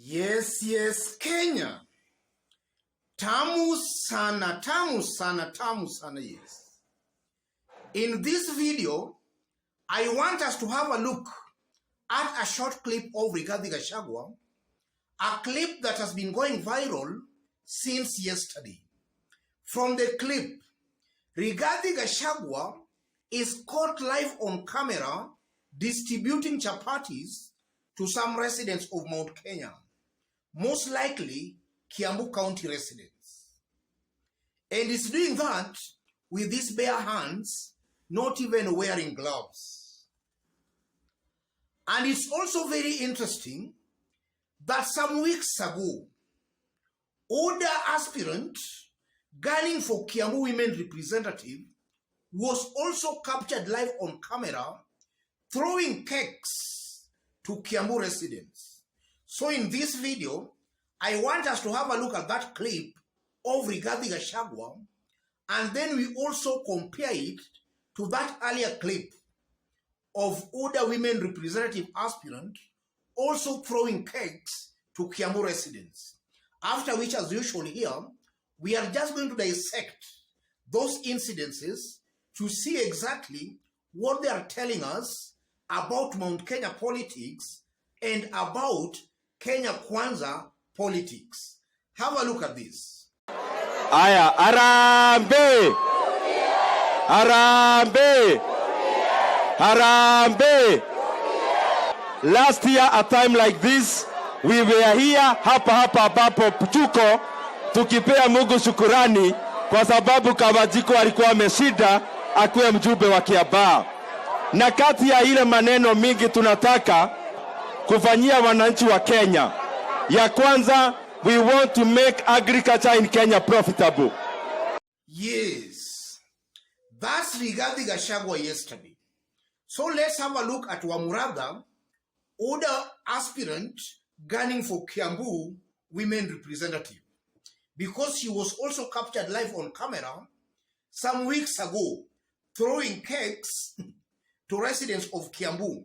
Yes, Kenya. Tamu sana, yes. In this video, I want us to have a look at a short clip of Rigathi Gachagua, a clip that has been going viral since yesterday. From the clip, Rigathi Gachagua is caught live on camera distributing chapatis to some residents of Mount Kenya, most likely Kiambu County residents. And is doing that with his bare hands, not even wearing gloves. And it's also very interesting that some weeks ago, older aspirant gunning for Kiambu women representative was also captured live on camera throwing cakes to Kiambu residents. So in this video, I want us to have a look at that clip of Rigathi Gachagua, and then we also compare it to that earlier clip of older women representative aspirant also throwing cakes to Kiambu residents. After which, as usual here, we are just going to dissect those incidences to see exactly what they are telling us about Mount Kenya politics and about Kenya Kwanza politics. Have a look at this. Aya, Harambe! Harambe! Harambe! Last year, a time like this, we were here hapa ambapo tuko tukipea Mungu shukurani kwa sababu Kawajiko alikuwa ameshinda akuwe mjumbe wa Kiambaa. Na kati ya ile maneno mingi tunataka kufanyia wananchi wa Kenya, ya kwanza, we want to make agriculture in Kenya profitable. Yes, that's Rigathi Gachagua yesterday. So let's have a look at Wamuratha, older aspirant gunning for Kiambu women representative, because she was also captured live on camera some weeks ago throwing cakes to residents of Kiambu,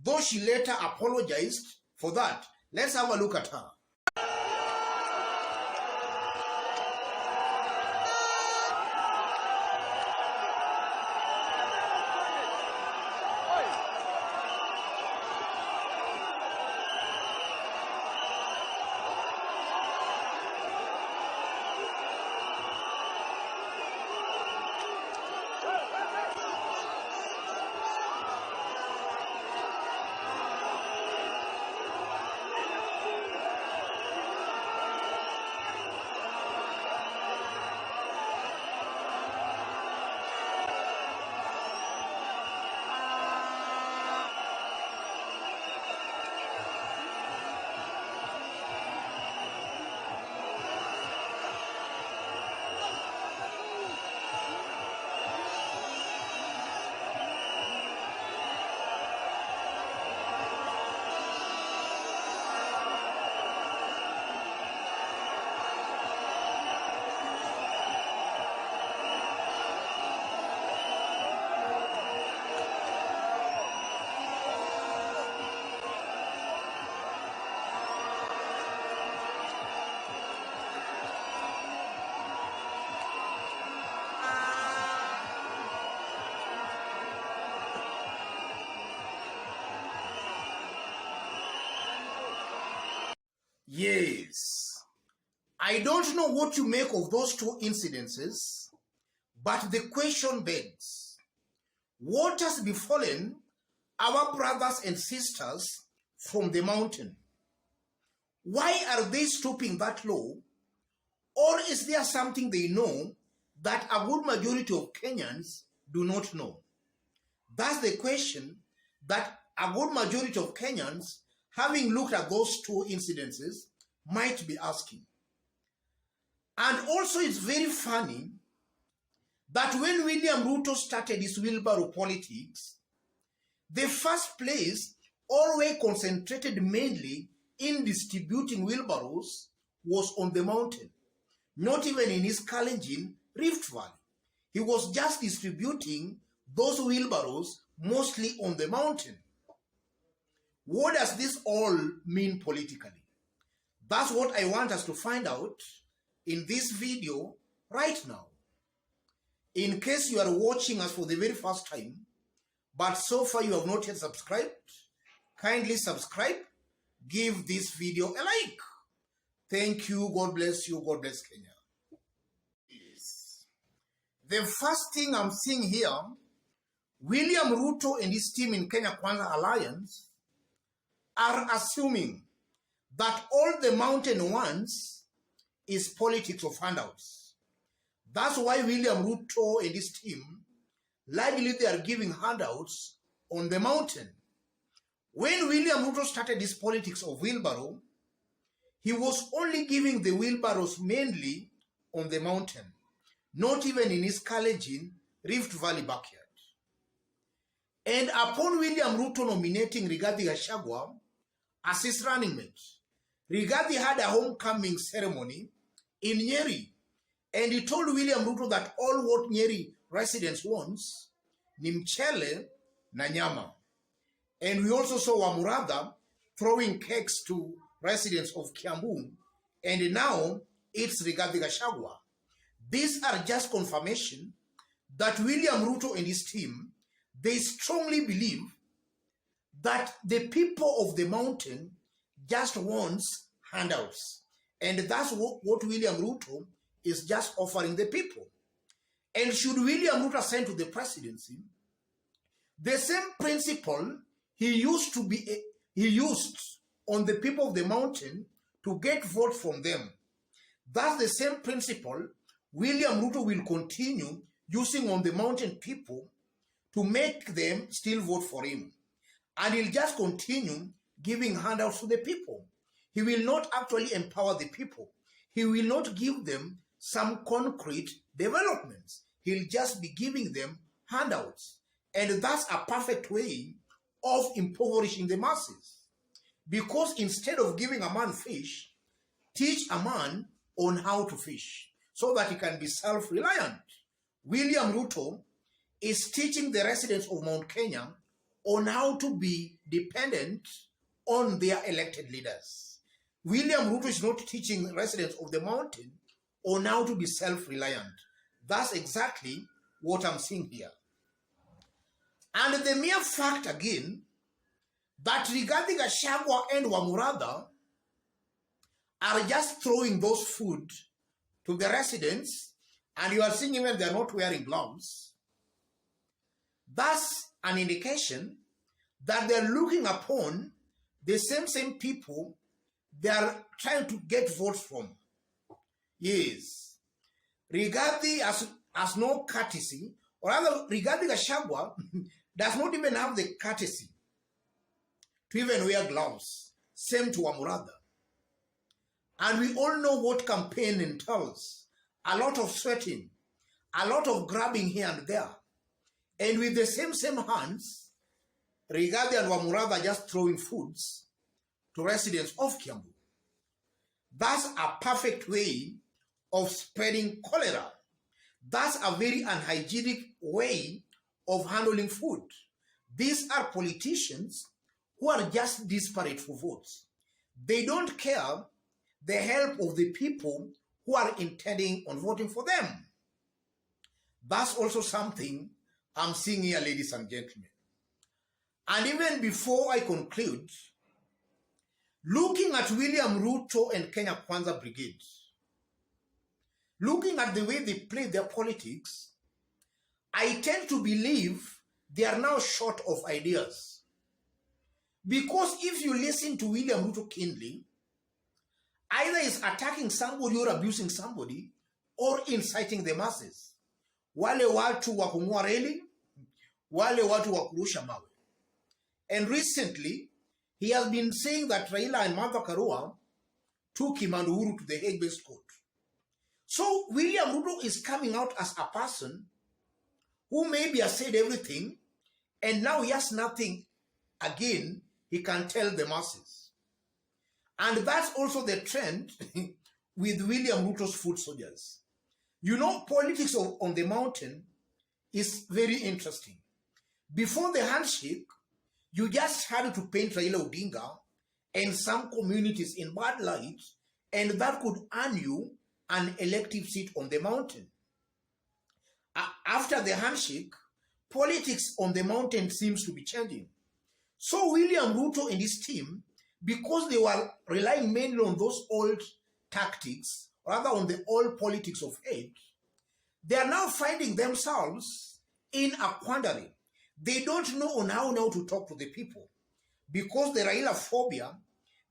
though she later apologized for that. Let's have a look at her. Yes, I don't know what you make of those two incidences, but the question begs, what has befallen our brothers and sisters from the mountain? Why are they stooping that low? Or is there something they know that a good majority of Kenyans do not know? That's the question that a good majority of Kenyans, having looked at those two incidences, might be asking. And also it's very funny that when William Ruto started his wheelbarrow politics, the first place always concentrated mainly in distributing wheelbarrows was on the mountain, not even in his Kalenjin Rift Valley. He was just distributing those wheelbarrows mostly on the mountain. What does this all mean politically? That's what I want us to find out in this video right now. In case you are watching us for the very first time, but so far you have not yet subscribed, kindly subscribe, give this video a like. Thank you, God bless you, God bless Kenya. The first thing I'm seeing here, William Ruto and his team in Kenya Kwanza Alliance are assuming that all the mountain wants is politics of handouts. That's why William Ruto and his team, likely they are giving handouts on the mountain. When William Ruto started this politics of wheelbarrow, he was only giving the wheelbarrows mainly on the mountain, not even in his Kalenjin Rift Valley backyard. And upon William Ruto nominating Rigathi Gachagua as his running mate, Rigathi had a homecoming ceremony in Nyeri, and he told William Ruto that all what Nyeri residents wants ni mchele na nyama. And we also saw Wamuratha throwing cakes to residents of Kiambu, and now it's Rigathi Gachagua. These are just confirmation that William Ruto and his team, they strongly believe that the people of the mountain just wants handouts. And that's what William Ruto is just offering the people. And should William Ruto ascend to the presidency, the same principle he used on the people of the mountain to get vote from them. That's the same principle William Ruto will continue using on the mountain people to make them still vote for him. And he'll just continue giving handouts to the people. He will not actually empower the people. He will not give them some concrete developments. He'll just be giving them handouts. And that's a perfect way of impoverishing the masses. Because instead of giving a man fish, teach a man on how to fish so that he can be self-reliant. William Ruto is teaching the residents of Mount Kenya on how to be dependent on their elected leaders. William Ruto is not teaching the residents of the mountain on how to be self-reliant. That's exactly what I'm seeing here. And the mere fact again that Rigathi Gachagua and Wamuratha are just throwing those food to the residents, and you are seeing even they're not wearing gloves, that's an indication that they're looking upon the same people they are trying to get votes from. Yes. Rigathi has no courtesy, or rather Rigathi Gachagua does not even have the courtesy to even wear gloves. Same to Wamuratha. And we all know what campaign entails. A lot of sweating, a lot of grabbing here and there. And with the same hands, Rigathi and Wamuratha are just throwing foods to residents of Kiambu. That's a perfect way of spreading cholera. That's a very unhygienic way of handling food. These are politicians who are just desperate for votes. They don't care the help of the people who are intending on voting for them. That's also something I'm seeing here, ladies and gentlemen. And even before I conclude, looking at William Ruto and Kenya Kwanza Brigade, looking at the way they play their politics, I tend to believe they are now short of ideas. Because if you listen to William Ruto keenly, either he's attacking somebody or abusing somebody, or inciting the masses. Wale watu wa kung'oa reli, wale watu wa kurusha mawe. And recently, he has been saying that Raila and Martha Karua took him and Uhuru to the Hague-based court. So William Ruto is coming out as a person who maybe has said everything, and now he has nothing again he can tell the masses. And that's also the trend with William Ruto's foot soldiers. You know, politics on the mountain is very interesting. Before the handshake, you just had to paint Raila Odinga and some communities in bad light, and that could earn you an elective seat on the mountain. After the handshake, politics on the mountain seems to be changing. So William Ruto and his team, because they were relying mainly on those old tactics, rather on the old politics of hate, they are now finding themselves in a quandary. They don't know on how now to talk to the people, because the Raila phobia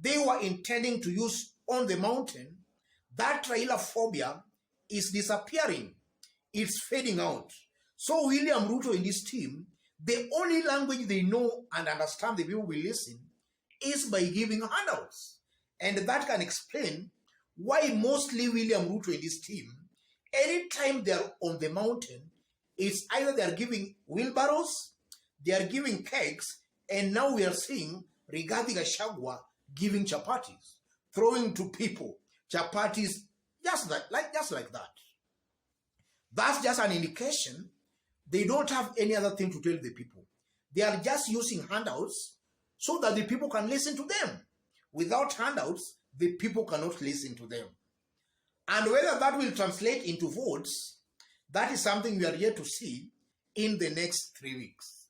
they were intending to use on the mountain, that Raila phobia is disappearing. It's fading out. So William Ruto and his team, the only language they know and understand the people will listen is by giving handouts. And that can explain why mostly William Ruto and his team, anytime they are on the mountain, it's either they are giving wheelbarrows, they are giving kegs, and now we are seeing Rigathi Gachagua giving chapatis, throwing to people chapatis just like that. That's just an indication they don't have any other thing to tell the people. They are just using handouts so that the people can listen to them. Without handouts, the people cannot listen to them. And whether that will translate into votes, that is something we are yet to see in the next 3 weeks.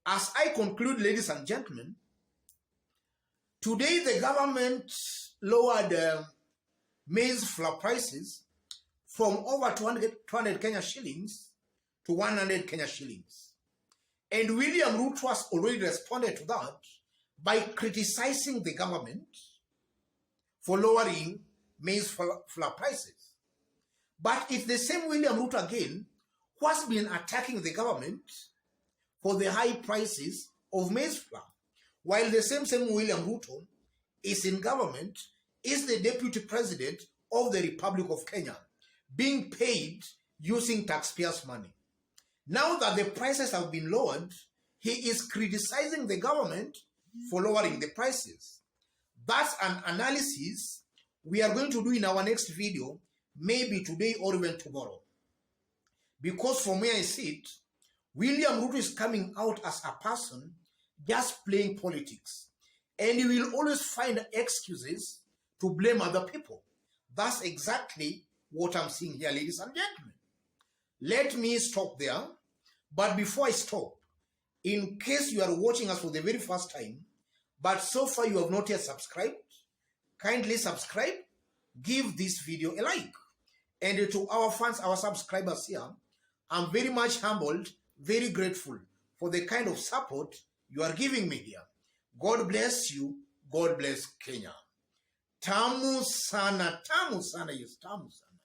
As I conclude, ladies and gentlemen, today the government lowered maize flour prices from over 200 Kenya shillings to 100 Kenya shillings. And William Ruto has already responded to that by criticizing the government for lowering maize flour prices. But it's the same William Ruto again who has been attacking the government for the high prices of maize flour, while the same William Ruto is in government, is the deputy president of the Republic of Kenya, being paid using taxpayers' money. Now that the prices have been lowered, he is criticizing the government for lowering the prices. That's an analysis we are going to do in our next video, maybe today or even tomorrow. Because from where I sit, William Ruto is coming out as a person just playing politics. And he will always find excuses to blame other people. That's exactly what I'm seeing here, ladies and gentlemen. Let me stop there. But before I stop, in case you are watching us for the very first time, but so far you have not yet subscribed, kindly subscribe, give this video a like. And to our fans, our subscribers here, I'm very much humbled, very grateful for the kind of support you are giving me here. God bless you. God bless Kenya. Tamu sana, yes, tamu sana.